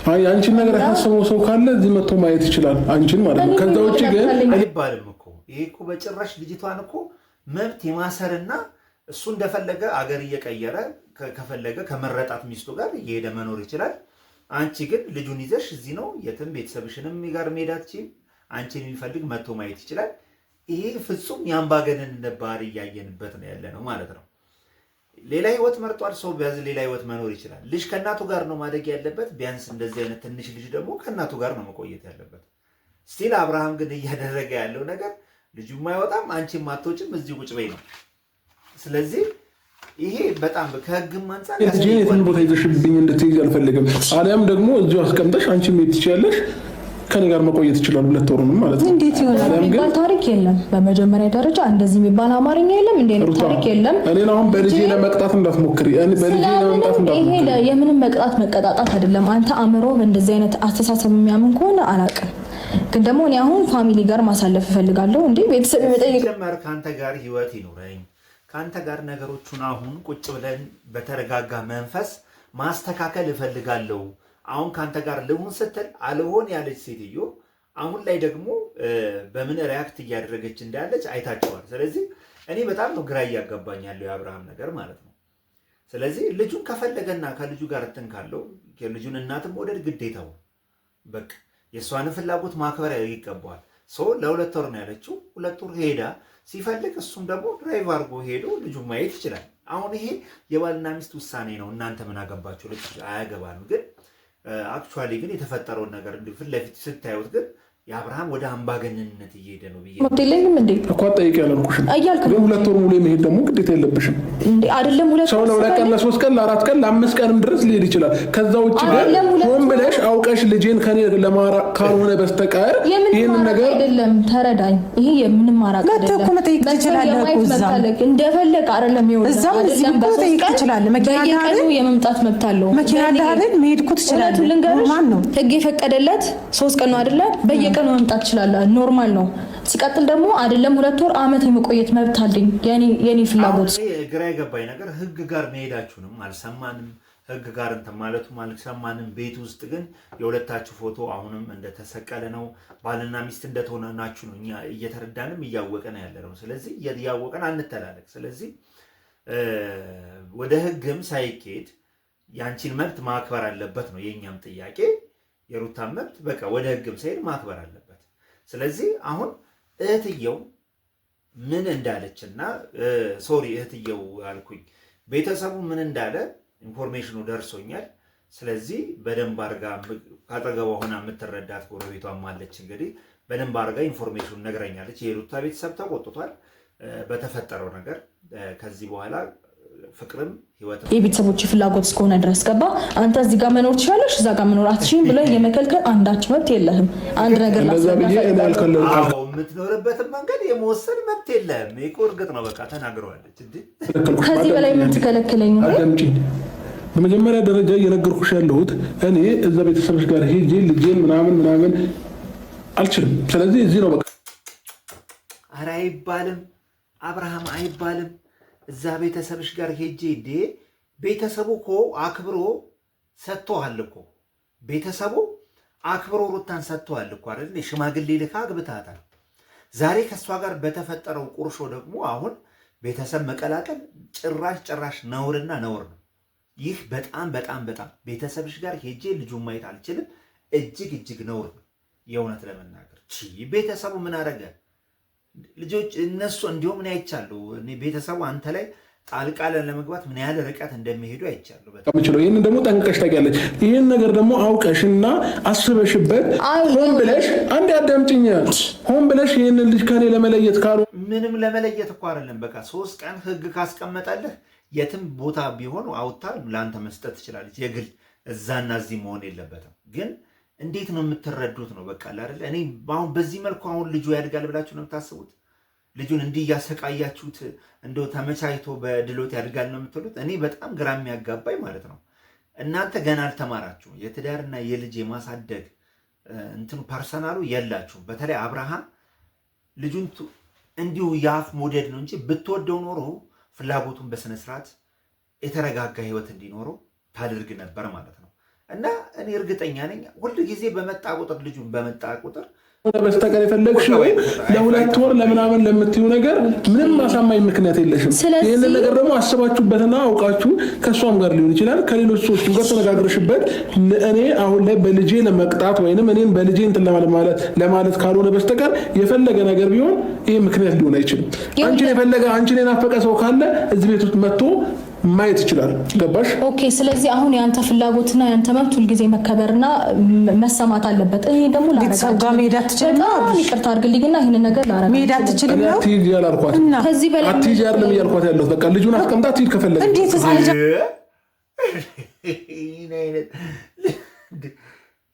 አይ አንቺን ነገር ያሳሰበው ሰው ካለ እዚህ መጥቶ ማየት ይችላል አንቺን ማለት ነው። ከዛ ውጪ ግን አይባልም እኮ ይሄ እኮ በጭራሽ ልጅቷን እኮ መብት የማሰርና እሱ እንደፈለገ አገር እየቀየረ ከፈለገ ከመረጣት ሚስቱ ጋር እየሄደ መኖር ይችላል። አንቺ ግን ልጁን ይዘሽ እዚህ ነው የትም ቤተሰብሽንም ጋር መሄዳችን አንቺን የሚፈልግ መጥቶ ማየት ይችላል። ይሄ ፍጹም የአምባገነንነት ባህሪ እያየንበት ነው ያለ ነው ማለት ነው። ሌላ ህይወት መርጧል ሰው ቢያዝ ሌላ ህይወት መኖር ይችላል። ልጅ ከእናቱ ጋር ነው ማደግ ያለበት። ቢያንስ እንደዚህ አይነት ትንሽ ልጅ ደግሞ ከእናቱ ጋር ነው መቆየት ያለበት። ስቲል አብርሃም ግን እያደረገ ያለው ነገር ልጁ ማይወጣም አንቺም አትወጭም እዚህ ቁጭ በይ ነው። ስለዚህ ይሄ በጣም ከህግም አንፃር የትን ቦታ ይዘሽብኝ እንድትይዝ አልፈልግም። አሊያም ደግሞ እዚሁ አስቀምጠሽ አንቺ ሜት ትችያለሽ ከኔ ጋር መቆየት ይችላል። ሁለት ወሩንም ማለት ነው። እንዴት ይሆናል? የሚባል ታሪክ የለም። በመጀመሪያ ደረጃ እንደዚህ የሚባል አማርኛ የለም። እንዴ ነው ታሪክ የለም። እኔ አሁን በልጄ ለመቅጣት እንዳትሞክሪ። እኔ በልጄ ለመቅጣት እንዳትሞክሪ። ይሄ የምንም መቀጣጣት አይደለም። አንተ አእምሮ በእንደዚህ አይነት አስተሳሰብ የሚያምን ከሆነ አላውቅም። ግን ደግሞ እኔ አሁን ፋሚሊ ጋር ማሳለፍ እፈልጋለሁ። እንዴ ቤተሰብ ይመጣይ ጀመር ካንተ ጋር ህይወት ይኖረኝ ካንተ ጋር ነገሮቹን አሁን ቁጭ ብለን በተረጋጋ መንፈስ ማስተካከል እፈልጋለሁ። አሁን ካንተ ጋር ልሁን ስትል አልሆን ያለች ሴትዮ አሁን ላይ ደግሞ በምን ሪያክት እያደረገች እንዳለች አይታችኋል። ስለዚህ እኔ በጣም ነው ግራ እያጋባኝ ያለው የአብርሃም ነገር ማለት ነው። ስለዚህ ልጁን ከፈለገና ከልጁ ጋር እንትን ካለው የልጁን እናትም ወደድ ግዴታው በቃ የእሷን ፍላጎት ማክበር ይገባዋል። ሰው ለሁለት ወር ነው ያለችው። ሁለት ወር ሄዳ ሲፈልግ እሱም ደግሞ ድራይቭ አድርጎ ሄዶ ልጁን ማየት ይችላል። አሁን ይሄ የባልና ሚስት ውሳኔ ነው። እናንተ ምን አገባችሁ? ልጅ አያገባንም። ግን አክቹአሊ ግን የተፈጠረውን ነገር ፊት ለፊት ስታዩት ግን የአብርሃም ወደ አምባገነንነት እየሄደ ነው ብዬ ሞዴልኝም እንዴ እኮ ጠይቅ ያለልኩሽም ግን ሁለት ወር ሙሉ መሄድ ደግሞ ግዴታ የለብሽም እንዴ አይደለም። ሁለት ሰው ለሁለት ቀን ለሶስት ቀን ለአራት ቀን ለአምስት ቀንም ድረስ ሊሄድ ይችላል። ከዛ ውጭ ግን ሆን ብለሽ አውቀሽ ልጄን ከኔ ለማራቅ ካልሆነ በስተቀር ይሄን ነገር አይደለም። ተረዳኝ። ይሄ የምንም ማራቅ አይደለም። ለተኮ መጠይቅ ትችላለህ እኮ እዛም እንደፈለግ አይደለም። ይወጣ እዛም እዚህ መጠይቅ ትችላለህ። መኪና ዳር የመምጣት መብት አለው። መኪና ዳር መሄድ እኮ ትችላለህ። ማን ነው ህግ የፈቀደለት? 3 ቀን ነው አይደለ? በየቀኑ መምጣት ይችላል። ኖርማል ነው። ሲቀጥል ደግሞ አይደለም ሁለት ወር አመት የመቆየት መብት አለኝ። የኔ ፍላጎት ግራ የገባኝ ነገር ህግ ጋር መሄዳችሁንም አልሰማንም። ህግ ጋር እንትን ማለቱም አልሰማንም። ቤት ውስጥ ግን የሁለታችሁ ፎቶ አሁንም እንደተሰቀለ ነው። ባልና ሚስት እንደተሆናችሁ ነው እኛ እየተረዳንም እያወቀን ያለ ነው። ስለዚህ እያወቀን አንተላለቅ። ስለዚህ ወደ ህግም ሳይኬድ ያንቺን መብት ማክበር አለበት ነው የኛም ጥያቄ። የሩታን መብት በቃ ወደ ህግም ሳይሄድ ማክበር አለበት። ስለዚህ አሁን እህትየው ምን እንዳለችና እህትየው አልኩኝ ቤተሰቡ ምን እንዳለ ኢንፎርሜሽኑ ደርሶኛል። ስለዚህ በደንብ አርጋ ካጠገቧ ሆና የምትረዳት ጎረቤቷም አለች። እንግዲህ በደንብ አርጋ ኢንፎርሜሽኑ ነግረኛለች። የሩታ ቤተሰብ ተቆጥቷል በተፈጠረው ነገር። ከዚህ በኋላ ፍቅርም ህይወት የቤተሰቦች ፍላጎት እስከሆነ ድረስ ገባ። አንተ እዚህ ጋር መኖር ትችላለሽ፣ እዛ ጋር መኖር አትችይም ብለህ የመከልከል አንዳች መብት የለህም። አንድ ነገር የምትኖርበትን መንገድ የመወሰን መብት የለህም። ይሄ እርግጥ ነው። በቃ ተናግረዋለች እንዴ። ከዚህ በላይ ምን ትከለክለኝ ነው? በመጀመሪያ ደረጃ እየነገርኩሽ ያለሁት እኔ እዛ ቤተሰቦች ጋር ሄጄ ልጄን ምናምን አልችልም። ስለዚህ እዚህ ነው በቃ። ኧረ አይባልም አብርሃም አይባልም። እዛ ቤተሰብሽ ጋር ሄጄ እንዴ ቤተሰቡ እኮ አክብሮ ሰጥቶሃል እኮ። ቤተሰቡ አክብሮ ሩታን ሰጥቶሃል እኮ አይደል? ሽማግሌ ልካ አግብታታል። ዛሬ ከሷ ጋር በተፈጠረው ቁርሾ ደግሞ አሁን ቤተሰብ መቀላቀል ጭራሽ ነውርና ነውር ነው። ይህ በጣም ቤተሰብሽ ጋር ሄጄ ልጁን ማየት አልችልም። እጅግ ነውር ነው የእውነት ለመናገር። ቤተሰቡ ምን አደረገ? ልጆች እነሱ እንዲሁም ምን አይቻሉ። እኔ ቤተሰቡ አንተ ላይ ጣልቃ ለመግባት ምን ያህል ርቀት እንደሚሄዱ አይቻሉ። በጣም ይሄንን ደግሞ ጠንቅቀሽ ታውቂያለሽ። ይሄን ነገር ደግሞ አውቀሽና አስበሽበት ሆን ብለሽ አንድ አዳምጪኝ፣ ሆን ብለሽ ይሄንን ልጅ ከኔ ለመለየት ካሉ ምንም ለመለየት እኮ አይደለም። በቃ 3 ቀን ህግ ካስቀመጠልህ የትም ቦታ ቢሆን አውጥታ ለአንተ መስጠት ትችላለች። የግል እዛና እዚህ መሆን የለበትም። ግን እንዴት ነው የምትረዱት ነው በቃ አይደል? እኔ አሁን በዚህ መልኩ አሁን ልጁ ያድጋል ብላችሁ ነው የምታስቡት? ልጁን እንዲህ እያሰቃያችሁት እንደው ተመቻችቶ በድሎት ያድጋል ነው የምትሉት? እኔ በጣም ግራ የሚያጋባኝ ማለት ነው። እናንተ ገና አልተማራችሁ የትዳርና የልጅ የማሳደግ እንትኑ ፐርሰናሉ የላችሁ። በተለይ አብርሃም ልጁን እንዲሁ የአፍ ሞዴል ነው እንጂ ብትወደው ኖሮ ፍላጎቱን በስነ ስርዓት የተረጋጋ ህይወት እንዲኖረው ታደርግ ነበር ማለት ነው። እና እኔ እርግጠኛ ነኝ ሁል ጊዜ በመጣ ቁጥር ልጁን በመጣ ቁጥር በስተቀር የፈለግሽው ለሁለት ወር ለምናምን ለምትዩ ነገር ምንም ማሳማኝ ምክንያት የለሽም። ይህንን ነገር ደግሞ አስባችሁበትና አውቃችሁ ከእሷም ጋር ሊሆን ይችላል ከሌሎች ሰዎችም ጋር ተነጋግረሽበት እኔ አሁን ላይ በልጄ ለመቅጣት ወይንም እኔን በልጄ እንትን ለማለት ካልሆነ በስተቀር የፈለገ ነገር ቢሆን ይህ ምክንያት ሊሆን አይችልም። አንቺን የናፈቀ ሰው ካለ እዚህ ቤት ውስጥ መጥቶ ማየት ይችላል። ገባሽ? ኦኬ። ስለዚህ አሁን ያንተ ፍላጎትና ያንተ መብት ሁልጊዜ መከበርና መሰማት አለበት። ይሄ ደግሞ ቤተሰብ ጋር መሄድ አትችልም ነው። ይቅርታ አድርግልኝና ይሄን ነገር ላረጋ መሄድ አትችልም ነው። አትሂጂ ያላልኳት ከዚህ በላይ አትሂጂ አይደለም እያልኳት ያለሁት። በቃ ልጁን አስቀምጣት ትሂድ ከፈለገ። እንዴት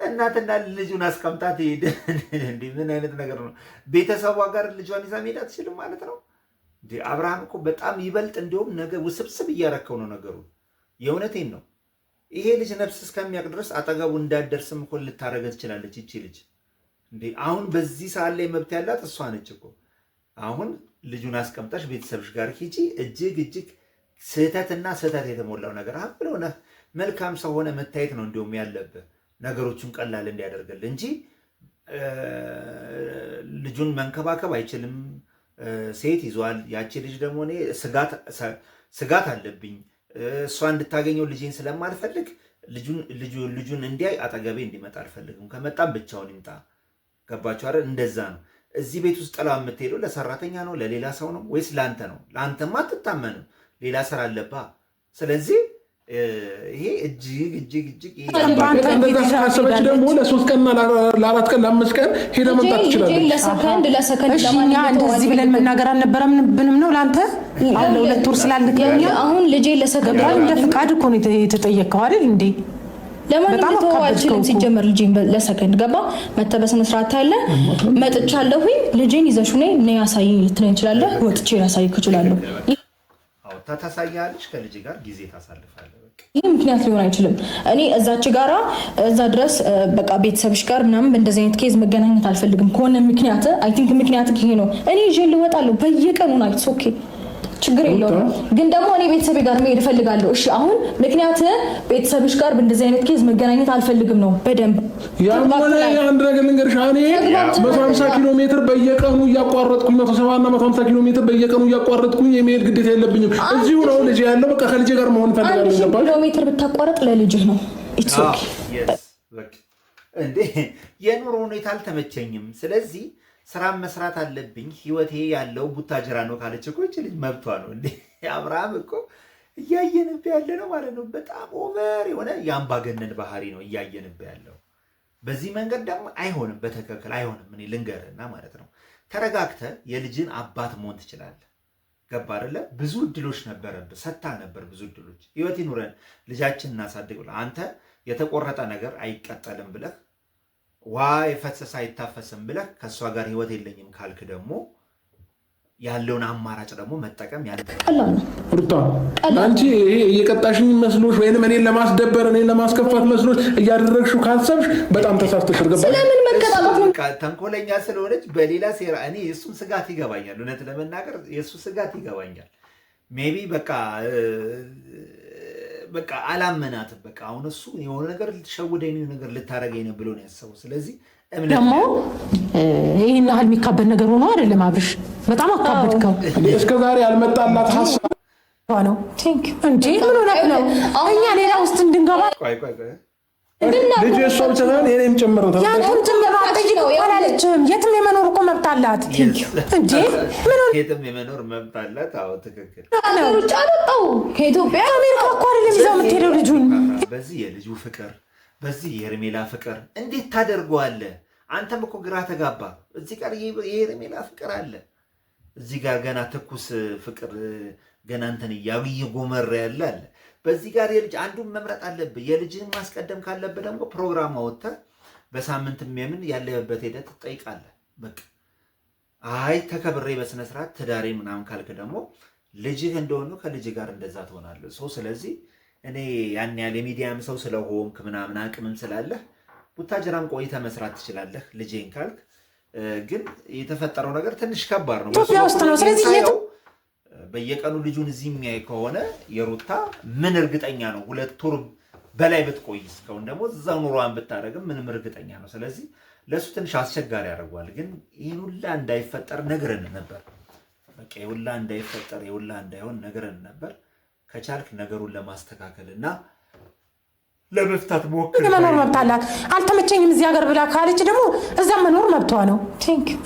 እናትና ልጁን አስቀምጣት ትሂድ? ምን አይነት ነገር ነው? ቤተሰቧ ጋር ልጇን ይዛ መሄድ አትችልም ማለት ነው? አብርሃም እኮ በጣም ይበልጥ እንዲሁም ነገር ውስብስብ እያረከው ነው ነገሩ። የእውነቴን ነው። ይሄ ልጅ ነፍስ እስከሚያውቅ ድረስ አጠገቡ እንዳደርስም እኮ ልታረገ ትችላለች ይቺ ልጅ። አሁን በዚህ ሰዓት ላይ መብት ያላት እሷ ነች እኮ። አሁን ልጁን አስቀምጣሽ ቤተሰብሽ ጋር ሂጂ። እጅግ ስህተትና ስህተት የተሞላው ነገር ብሎ መልካም ሰው ሆነ መታየት ነው እንዲሁም ያለብህ ነገሮቹን ቀላል እንዲያደርግልህ እንጂ ልጁን መንከባከብ አይችልም። ሴት ይዟል። ያቺ ልጅ ደግሞ እኔ ስጋት አለብኝ እሷ እንድታገኘው ልጄን ስለማልፈልግ ልጁን እንዲያይ አጠገቤ እንዲመጣ አልፈልግም። ከመጣም ብቻውን ይምጣ። ገባችሁ አይደል? እንደዛ ነው። እዚህ ቤት ውስጥ ጥላ የምትሄደው ለሰራተኛ ነው ለሌላ ሰው ነው ወይስ ለአንተ ነው? ለአንተማ አትታመንም፣ ሌላ ስራ አለባ። ስለዚህ ይሄ እጅግ ካሰበች ደግሞ ለ3 ቀንና ለ4 ቀን ለ5 ቀን ሄደ መምጣት ትችላለች። ለሰከንድ እኛ እንደዚህ ብለን መናገር አልነበረብንም ነው ለአንተ አለ 2 ወር ስላልከኝ አሁን ልጄ ለሰከንድ እንደ ፍቃድ እኮ ነው የተጠየቀው አይደል እንዴ? ለማንም ተዋዋልችልም ሲጀመር ልጄን ለሰከንድ ገባ መተበስነ ስርዓት አለ መጥቻለሁኝ ልጄን ይዘሽ ነይ ያሳይኝ ልትለኝ ይችላል። ወጥቼ ያሳይክ ይችላል። ታሳያለሽ፣ ከልጅ ጋር ጊዜ ታሳልፋለህ። ይህ ምክንያት ሊሆን አይችልም። እኔ እዛች ጋራ እዛ ድረስ በቃ ቤተሰብሽ ጋር ምናምን በእንደዚህ አይነት ኬዝ መገናኘት አልፈልግም። ከሆነ ምክንያት አይ ቲንክ ምክንያት ይሄ ነው። እኔ ይዤ ልወጣለሁ በየቀኑ ናይት ኦኬ ችግር የለውም። ግን ደግሞ እኔ ቤተሰቤ ጋር መሄድ እፈልጋለሁ። እሺ አሁን ምክንያት ቤተሰብሽ ጋር በእንደዚህ አይነት ኬዝ መገናኘት አልፈልግም ነው በደንብ ያማለ አንድ ነገር ልንገርሽ። እኔ 150 ኪሎ ሜትር በየቀኑ እያቋረጥኩኝ 170 እና 150 ኪሎ ሜትር በየቀኑ እያቋረጥኩኝ የመሄድ ግዴታ የለብኝም። እዚሁ ነው ልጅ ያለው። በቃ ከልጅ ጋር መሆን ፈልጋለሁ። 1 ኪሎ ሜትር ብታቋረጥ ለልጅህ ነው። ኢትስ ኦኬ እንዴ የኑሮ ሁኔታ አልተመቸኝም። ስለዚህ ስራም መስራት አለብኝ። ህይወቴ ያለው ቡታጅራ ነው ካለች እኮ እቺ ልጅ መብቷ ነው እንዴ። አብርሃም እኮ እያየንብ ያለ ነው ማለት ነው። በጣም ኦቨር የሆነ የአምባገነን ባህሪ ነው እያየንብ ያለው። በዚህ መንገድ ደግሞ አይሆንም፣ በትክክል አይሆንም። እኔ ልንገርና ማለት ነው ተረጋግተህ የልጅን አባት መሆን ትችላለህ። ገባ አይደለ? ብዙ እድሎች ነበረብህ፣ ሰታ ነበር ብዙ እድሎች። ህይወት ይኑረን፣ ልጃችን እናሳድግ ብለህ አንተ የተቆረጠ ነገር አይቀጠልም ብለህ የፈሰሰ አይታፈስም ብለህ ከእሷ ጋር ህይወት የለኝም ካልክ ደግሞ ያለውን አማራጭ ደግሞ መጠቀም ሩታ፣ አንቺ ይሄ እየቀጣሽኝ መስሎሽ ወይንም እኔን ለማስደበር እኔን ለማስከፋት መስሎሽ እያደረግሽው ካሰብሽ በጣም ተሳስተሽ። ገባሽ? ስለምን መቀጣጣት ነው? ተንኮለኛ ስለሆነች በሌላ ሴራ እኔ የእሱን ስጋት ይገባኛል። እውነት ለመናገር የእሱ ስጋት ይገባኛል። ሜቢ በቃ አላመናትም። በቃ አሁን እሱ የሆነ ነገር ልትሸውደኝ ነው ነገር ልታረገኝ ነው ብሎ ነው ያሰበው። ስለዚህ ደግሞ ይሄን ያህል የሚካበድ ነገር ሆኖ አይደለም። አብርሽ በጣም አካበድከው። እስከዛሬ ያልመጣላት ሀሳብ ነው እንዴ? ምን ሆነህ ነው? እኛ ሌላ ውስጥ እንድንገባ ልጅ እሷ ብቻ ሳይሆን የኔም ጭምር ነው። ያንተም ጭምር ነው። አላለችም። የትም የመኖር እኮ መብት አላት እንዴ? የትም የመኖር መብት አላት። አዎ ትክክል። ውጭ አልወጣው ከኢትዮጵያ አሜሪካ እኮ አይደለም ይዘው የምትሄደው ልጁን። በዚህ የልጁ ፍቅር፣ በዚህ የሄርሜላ ፍቅር እንዴት ታደርገዋለህ? አንተም እኮ ግራ ተጋባ። እዚህ ጋር የሄርሜላ ፍቅር አለ፣ እዚህ ጋር ገና ትኩስ ፍቅር ገና እንትን እየጎመረ ያለ አለ። በዚህ ጋር የልጅ አንዱን መምረጥ አለብህ። የልጅህን ማስቀደም ካለብህ ደግሞ ፕሮግራም አወጥተህ በሳምንት የምን ያለበት ሄደህ ትጠይቃለህ። በቃ አይ ተከብሬ በስነ ስርዓት ትዳሬ ምናምን ካልክ ደግሞ ልጅህ እንደሆነ ከልጅ ጋር እንደዛ ትሆናለህ። ስለዚህ እኔ ያን ያህል የሚዲያም ሰው ስለሆንክ ምናምን አቅምም ስላለህ ቡታጅራም ቆይተህ መስራት ትችላለህ ልጄን ካልክ። ግን የተፈጠረው ነገር ትንሽ ከባድ ነው። ኢትዮጵያ ውስጥ ነው። ስለዚህ በየቀኑ ልጁን እዚህ የሚያይ ከሆነ የሩታ ምን እርግጠኛ ነው 2 ወር በላይ ብትቆይ እስካሁን ደግሞ እዛው ኑሯን ብታደርግም ምንም እርግጠኛ ነው። ስለዚህ ለእሱ ትንሽ አስቸጋሪ ያደርገዋል። ግን ይህን ሁላ እንዳይፈጠር ነግረን ነበር። በቃ የሁላ እንዳይፈጠር የሁላ እንዳይሆን ነግረን ነበር። ከቻልክ ነገሩን ለማስተካከል እና ለመፍታት ሞክር። መኖር መብት አላት። አልተመቸኝም እዚህ ሀገር ብላ ካለች ደግሞ እዛ መኖር መብቷ ነው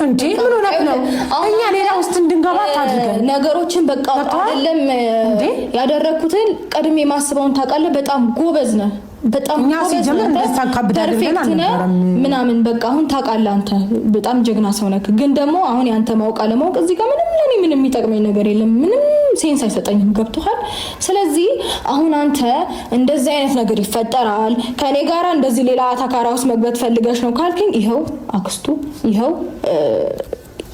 እንዴ። ምን ሆነህ ነው? እኛ ሌላ ውስጥ እንድንገባ ታድርገን ነገሮችን በቃ አይደለም ያደረኩትን ቀድሜ ማስበውን ታውቃለህ። በጣም ጎበዝ ነህ። በጣም እኛ ሲጀምር እንደታካብዳለን ምናምን በቃ አሁን ታውቃለህ። አንተ በጣም ጀግና ሰው ነህ። ግን ደግሞ አሁን ያንተ ማውቅ አለማውቅ እዚህ ጋር ምንም የሚጠቅመኝ ነገር የለም። ምንም ሴንስ አይሰጠኝም። ገብቶሃል? ስለዚህ አሁን አንተ እንደዚህ አይነት ነገር ይፈጠራል ከኔ ጋራ እንደዚህ ሌላ አታካራ ውስጥ መግባት ፈልገሽ ነው ካልከኝ ይኸው አክስቱ ይኸው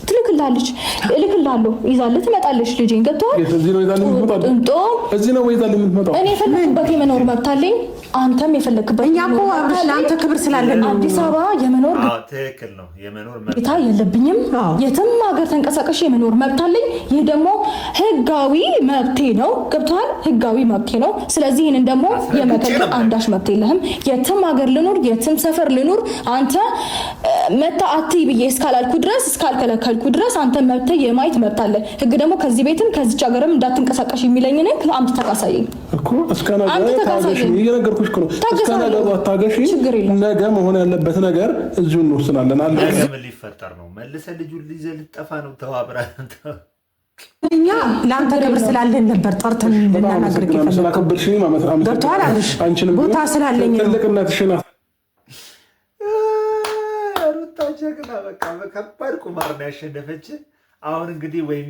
ትልክላለች እልክላለሁ ይዛልህ ትመጣለች። ልጄን ገብቶሃል? እዚህ ነው ይዛልህ የምትመጣው። እኔ የፈለግኩበት የመኖር መብት አለኝ። አንተም የፈለግበት እኛ እኮ ለአንተ ክብር ስላለን ነው። አዲስ አበባ የመኖር ትክክል ነው። የመኖር ግዴታ የለብኝም። የትም ሀገር ተንቀሳቀሽ የመኖር መብት አለኝ። ይህ ደግሞ ህጋዊ መብቴ ነው። ገብቶሃል? ህጋዊ መብቴ ነው። ስለዚህ ይህንን ደግሞ የመከልከል አንዳች መብት የለህም። የትም ሀገር ልኑር፣ የትም ሰፈር ልኑር፣ አንተ መታ አትይ ብዬ እስካላልኩ ድረስ እስካልከለከልኩ ድረስ አንተ መብት የማየት መብት አለ። ህግ ደግሞ ከዚህ ቤትም ከዚች ሀገርም እንዳትንቀሳቀሽ የሚለኝ ነው። አንተ ተቃሳየኝ እኮ እስከናገር ታገሽ እየነገርኩሽ እኮ ነው። እስከናገር ታገሽ። ነገ መሆን ያለበት ነገር እዚሁ እንወስናለን። አለ ምን ሊፈጠር ነው? መልሰህ ልጁን ይዘህ ልትጠፋ ነው። ተዋብረህ እኛ ለአንተ ክብር ስላለን ነበር ጠርተን ልናናገር ይፈልጋል። ስላከበርሽኝ ማለት ነው። ገብቶሃል? አንቺንም ቦታ ስላለኝ ትልቅነትሽን ጀግና በቃ በከባድ ቁማር ነው ያሸነፈች። አሁን እንግዲህ ወይ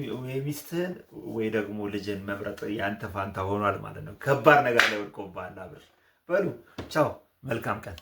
ሚስትህን ወይ ደግሞ ልጅን መምረጥ ያንተ ፋንታ ሆኗል ማለት ነው። ከባድ ነገር ላይ ወድቆብሃል አብርሽ። በሉ ቻው፣ መልካም ቀን።